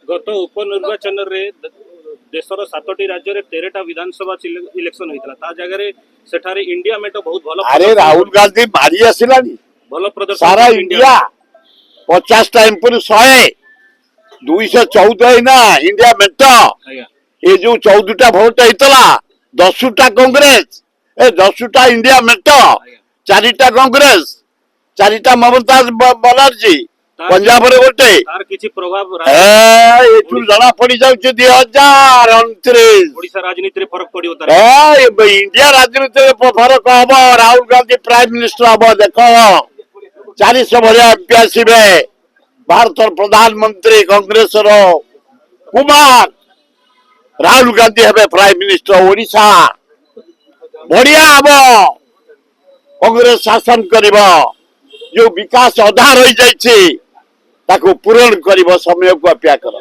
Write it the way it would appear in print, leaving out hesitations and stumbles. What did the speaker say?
गत उपनिर्वाचन रे देशर 7टी राज्य रे 13टा विधानसभा इलेक्शन होइतला ता जगह रे सेठारे इंडिया मेट बहुत भलो अरे राहुल गांधी मारी आसिलानी भलो प्रदर्शन सारा करछि इंडिया 50 टाइम पर 100 214 ना इंडिया मेट आज्ञा ये जो 14टा भोट होइतला 10टा कांग्रेस ए 10टा इंडिया मेट 4टा कांग्रेस 4टा ममता बनर्जी पंजाब रे गोटे तार किछि प्रभाव एठू जଣା पड़ी जाउछ 2029 ओडिशा राजनीति रे फरक पड़ियो तार इंडिया राजनीति रे फरक hub Rahul Gandhi prime minister hub देख 400 भलिया एमपी आसीबे भारत प्रधानमंत्री कांग्रेस रो कुमार राहुल गांधी हेबे प्राइम मिनिस्टर ओडिशा बढ़िया हब कांग्रेस शासन करिबो जो विकास अधा रही जाइए ताको पूरण करिबो समय को अपेक्षा करो।